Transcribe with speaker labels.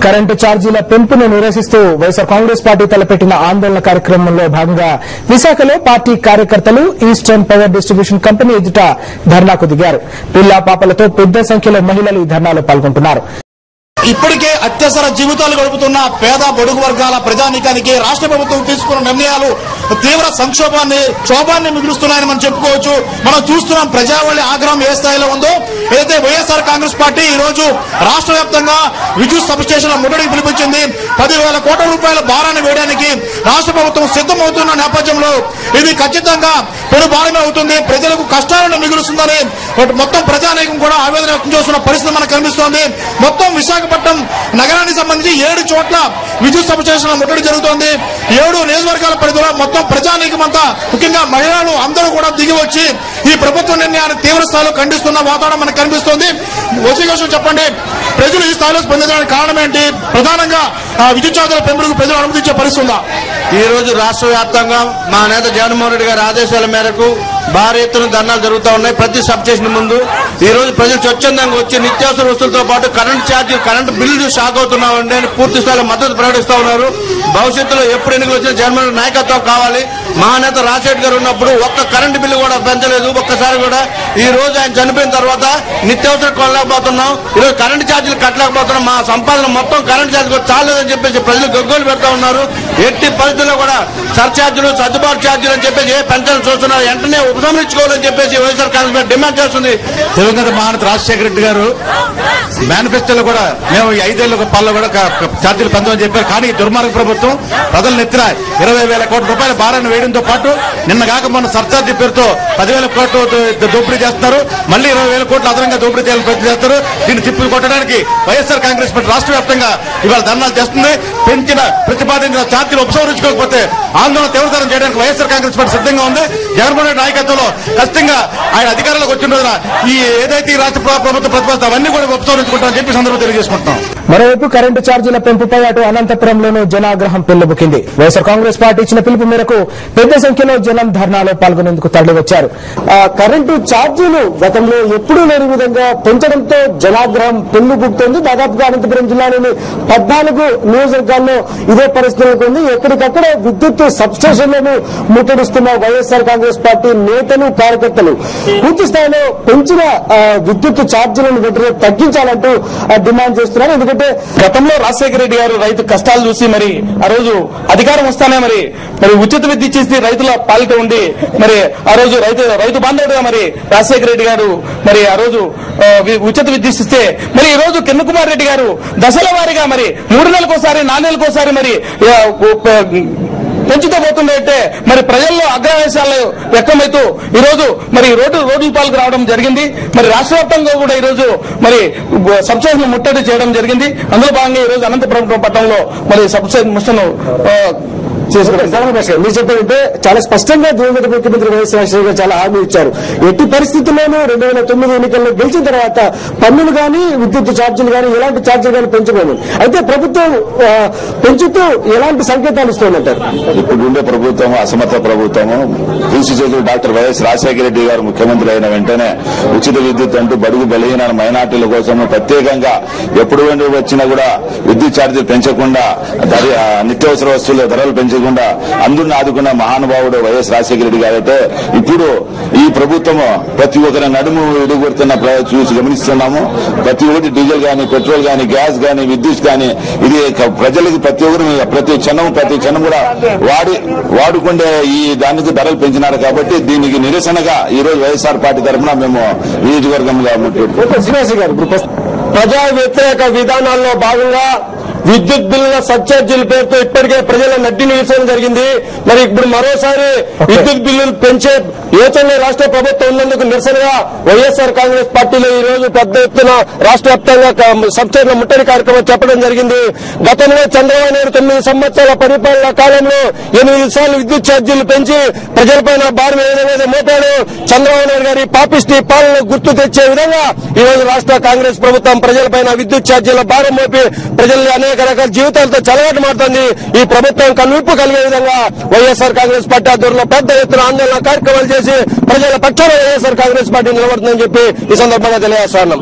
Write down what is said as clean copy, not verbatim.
Speaker 1: Current ఛార్జీల పెంపును నిరసిస్తూ YSR Congress party తలపెట్టిన ఆందోళన కార్యక్రమంలో భాగంగా విశాఖలో పార్టీ కార్యకర్తలు ఈస్టర్న్ పవర్ డిస్ట్రిబ్యూషన్ కంపెనీ ఎదుట ధర్నాకు దిగారు. పిల్లా పాపలతో పెద్ద సంఖ్యలో మహిళలు ఈ ధర్నాలో పాల్గొంటున్నారు.
Speaker 2: ఇప్పటికే అత్యవసర జీవితాలు గడుపుతున్న పేద బడుగు వర్గాల ప్రజానీకానికి రాష్ట్ర ప్రభుత్వం తీసుకున్న నిర్ణయాలు తీవ్ర క్షోభాన్ని మిగులుస్తున్నాయని మనం చెప్పుకోవచ్చు. మనం చూస్తున్నాం ప్రజావళి ఆగ్రహం ఏ స్థాయిలో ఉందో. ఏదైతే వైఎస్ఆర్ కాంగ్రెస్ పార్టీ ఈ రోజు రాష్ట్ర వ్యాప్తంగా విద్యుత్ సబ్స్టేషన్ల ముట్టడికి పిలిపించింది. 10,000 కోట్ల రూపాయల భారాన్ని వేయడానికి రాష్ట్ర ప్రభుత్వం సిద్దమవుతున్న నేపథ్యంలో ఇది ఖచ్చితంగా పెను భారమే అవుతుంది. ప్రజలకు కష్టాలను మిగులుస్తుందని మొత్తం ప్రజానీకం కూడా ఆవేదన వ్యక్తం చేస్తున్న పరిస్థితి మనకు కనిపిస్తోంది. మొత్తం విశాఖపట్నం నగరానికి సంబంధించి 7 చోట్ల విద్యుత్ సబ్స్టేషన్ల ముట్టడి జరుగుతోంది. 7 నియోజకవర్గాల పరిధిలో మొత్తం ప్రజానీకం అంతా ముఖ్యంగా మహిళలు అందరూ కూడా దిగి వచ్చి ఈ ప్రభుత్వ నిర్ణయాన్ని తీవ్ర స్థాయిలో ఖండిస్తున్న వాతావరణం మనకు కనిపిస్తోంది. వచ్చి చెప్పండి, ప్రజలు ఈ స్థాయిలో స్పందించడానికి కారణం ఏంటి? ప్రధానంగా విద్యుత్ ఛార్జీల పెంపుకు ప్రజలు అనుమతించే పరిస్థితి ఉందా?
Speaker 3: ఈ రోజు రాష్ట్ర వ్యాప్తంగా మా నేత జగన్మోహన్ రెడ్డి గారి ఆదేశాల మేరకు భారీ ఎత్తున ధర్నాలు జరుగుతూ ఉన్నాయి. ప్రతి సబ్ స్టేషన్ ముందు ఈ రోజు ప్రజలు స్వచ్ఛందంగా వచ్చి నిత్యావసర వస్తువులతో పాటు కరెంటు బిల్లు షాక్ అవుతున్నామండి అని పూర్తి స్థాయిలో మద్దతు ప్రకటిస్తూ ఉన్నారు. భవిష్యత్తులో ఎప్పుడు ఎన్నికలు వచ్చినా జగన్మోహన్ రెడ్డి నాయకత్వం కావాలి. మహానేత రాజశేఖర్ గారు ఉన్నప్పుడు ఒక్క కరెంటు బిల్లు కూడా పెంచలేదు. ఒక్కసారి కూడా ఈ రోజు ఆయన చనిపోయిన తర్వాత నిత్యావసర కొనలేకపోతున్నాం. ఈరోజు కరెంటు ఛార్జీలు కట్టలేకపోతున్నాం. మా సంపాదన మొత్తం కరెంటు ఛార్జీలు చాలేదని చెప్పేసి ప్రజలు గగ్గోలు పెడతా ఉన్నారు. ఎట్టి పరిస్థితుల్లో కూడా సర్ఛార్జీలు సర్దుబాటు ఛార్జీలు అని చెప్పేసి ఏ పెన్షన్ చూస్తున్నారు వెంటనే ఉపసంహరించుకోవాలని చెప్పేసి వైఎస్ఆర్ కాంగ్రెస్ పార్టీ డిమాండ్ చేస్తుంది.
Speaker 4: దివంగత మహానేత రాజశేఖర రెడ్డి గారు మేనిఫెస్టోలో కూడా మేము 5 ఏళ్ల పాలలో కూడా ఛార్జీలు పెంచమని చెప్పారు. కానీ దుర్మార్గ ప్రభుత్వం ప్రజల నెత్తిన 20,000 కోట్ల రూపాయల భారాన్ని వేయడంతో పాటు నిన్నగాక మొన్న సర్ఛార్జీ పేరుతో 10,000 కోట్లు దోపిడీ చేస్తున్నారు. మళ్ళీ 20,000 కోట్లు అదనంగా దోపిడీ చేయాలని ప్రయత్నం చేస్తారు. దీన్ని తిప్పి కొట్టడానికి వైఎస్ఆర్ కాంగ్రెస్ పార్టీ రాష్ట్ర వ్యాప్తంగా ఇవాళ ధర్నాలు చేస్తుంది. పెంచిన ప్రతిపాదించిన ఛార్జీలు ఉపసంహరించుకోకపోతే ఆందోళన తీవ్రతరం చేయడానికి వైఎస్ఆర్ కాంగ్రెస్ పార్టీ సిద్ధంగా ఉంది. జగన్మోహన్ రెడ్డి నాయకత్వంలో ఖచ్చితంగా ఆయన అధికారంలోకి వచ్చిన రోజున ఈ ఏదైతే ఈ రాష్ట్ర ప్రభుత్వ ప్రతిపాదన అవన్నీ కూడా ఉపసంహరించుకుంటామని చెప్పి సందర్భంగా తెలియజేసుకుంటున్నాం.
Speaker 1: మరోవైపు కరెంటు ఛార్జీల పెంపుపై అటు అనంతపురంలోనూ జనాగ్రహం పెళ్లిబుకింది. వైఎస్ఆర్ కాంగ్రెస్ పార్టీ ఇచ్చిన పిలుపు మేరకు పెద్ద సంఖ్యలో జనం ధర్నాలో పాల్గొనేందుకు తరలివచ్చారు. కరెంటు ఛార్జీలు గతంలో ఎప్పుడూ లేని విధంగా పెంచడంతో జనాగ్రహం పెళ్లిబుకుతోంది. దాదాపుగా అనంతపురం జిల్లాలోని 14 నియోజకవర్గాల్లో ఇదే పరిస్థితి ఉంది. ఎక్కడికక్కడ విద్యుత్ సబ్స్టేషన్లను ముట్టడిస్తున్న వైఎస్ఆర్ కాంగ్రెస్ పార్టీ నేతలు కార్యకర్తలు పూర్తి స్థాయిలో పెంచిన విద్యుత్ ఛార్జీలను వెంటనే తగ్గించాలంటూ డిమాండ్ చేస్తున్నారు. ఎందుకంటే గతంలో రాజశేఖర రెడ్డి గారు రైతు కష్టాలు చూసి మరి ఆ రోజు అధికారం వస్తానే మరి ఉచిత విద్యుత్ ఇచ్చేసి రైతుల పాలిట ఉండి మరి ఆ రోజు రైతు బాంధవుడుగా మరి రాజశేఖర రెడ్డి గారు మరి ఆ రోజు ఉచిత విద్యుత్ ఇస్తే మరి ఈ రోజు కిరణ్ కుమార్ రెడ్డి గారు దశల వారీగా మరి 3 నెలలకోసారి 4 నెలలకోసారి మరి పెంచుతూ పోతుందంటే మరి ప్రజల్లో అగ్రవేశాలు వ్యక్తమవుతూ ఈ రోజు మరి రోడ్డు పాలకు రావడం జరిగింది. మరి రాష్ట్ర వ్యాప్తంగా కూడా ఈ రోజు మరి సబ్స్టేషన్ ముట్టడి చేయడం జరిగింది. అందులో భాగంగా ఈ రోజు అనంతపురం పట్టణంలో మరి సబ్స్టేషన్ ముట్టను మీరు చెప్పారంటే చాలా స్పష్టంగా దివంగత ముఖ్యమంత్రి వైఎస్ రాజశేఖర గారు చాలా హామీ ఇచ్చారు. ఎట్టి పరిస్థితుల్లోనూ 2009 ఎన్నికల్లో గెలిచిన తర్వాత పన్నులు కానీ విద్యుత్ ఛార్జీలు కానీ ఎలాంటి ఛార్జీలు కానీ పెంచుకోలేదు. అయితే ప్రభుత్వం పెంచుతూ ఎలాంటి సంకేతాలు ఇస్తుందంటారు?
Speaker 5: ఇప్పుడుండే ప్రభుత్వం అసమర్థ ప్రభుత్వము. చేతులు డాక్టర్ వైఎస్ రాజశేఖర రెడ్డి గారు ముఖ్యమంత్రి అయిన వెంటనే ఉచిత విద్యుత్ అంటూ బడుగు బలహీన మైనార్టీల కోసం ప్రత్యేకంగా ఎప్పుడు వచ్చినా కూడా విద్యుత్ ఛార్జీలు పెంచకుండా నిత్యావసర వస్తువుల ధరలు పెంచకుండా అందరిని ఆదుకున్న మహానుభావుడు వైఎస్ రాజశేఖర రెడ్డి గారైతే ఇప్పుడు ఈ ప్రభుత్వము ప్రతి ఒక్కరి నడుము ఎదుగుతున్న చూసి గమనిస్తున్నాము. ప్రతి ఒక్కటి డీజిల్ గానీ పెట్రోల్ గానీ గ్యాస్ గానీ విద్యుత్ గానీ ఇది ప్రజలకి ప్రతి ఒక్కరు ప్రతి క్షణం కూడా వాడుకుండే ఈ దానికి ధరలు పెంచినారు. కాబట్టి దీనికి నిరసనగా ఈ రోజు వైఎస్ఆర్ పార్టీ తరఫున మేము నియోజకవర్గంగా
Speaker 6: ప్రజా వ్యతిరేక విధానాల్లో భాగంగా విద్యుత్ బిల్లుల సబ్ఛార్జీల పేరుతో ఇప్పటికే ప్రజల నడ్డి నిరసన జరిగింది. మరి ఇప్పుడు మరోసారి విద్యుత్ బిల్లులు పెంచే యోచనలో రాష్ట్ర ప్రభుత్వం ఉన్నందుకు నిరసనగా వైఎస్ఆర్ కాంగ్రెస్ పార్టీలో ఈ రోజు పెద్ద ఎత్తున రాష్ట్ర వ్యాప్తంగా సబ్స్టేషన్ల ముట్టడి కార్యక్రమం చెప్పడం జరిగింది. గతంలో చంద్రబాబు నాయుడు 9 సంవత్సరాల పరిపాలన కాలంలో 8 సార్లు విద్యుత్ ఛార్జీలు పెంచి ప్రజలపైన భారం ఏ విధంగా మోపాడు. చంద్రబాబు నాయుడు గారి పాపిష్టి పాలన గుర్తు తెచ్చే విధంగా ఈ రోజు రాష్ట్ర కాంగ్రెస్ ప్రభుత్వం ప్రజలపైన విద్యుత్ ఛార్జీల భారం మోపి ప్రజల్ని అనేక రకాల జీవితాలతో చెలగాటు మారుతుంది. ఈ ప్రభుత్వం కనువిప్పు కలిగే విధంగా వైఎస్ఆర్ కాంగ్రెస్ పార్టీ ఆధ్వర్యంలో పెద్ద ఎత్తున ఆందోళన కార్యక్రమాలు చేసి ప్రజల పక్షాన వైఎస్ఆర్ కాంగ్రెస్ పార్టీ నిలబడుతుందని చెప్పి ఈ సందర్భంగా తెలియజేస్తున్నాం.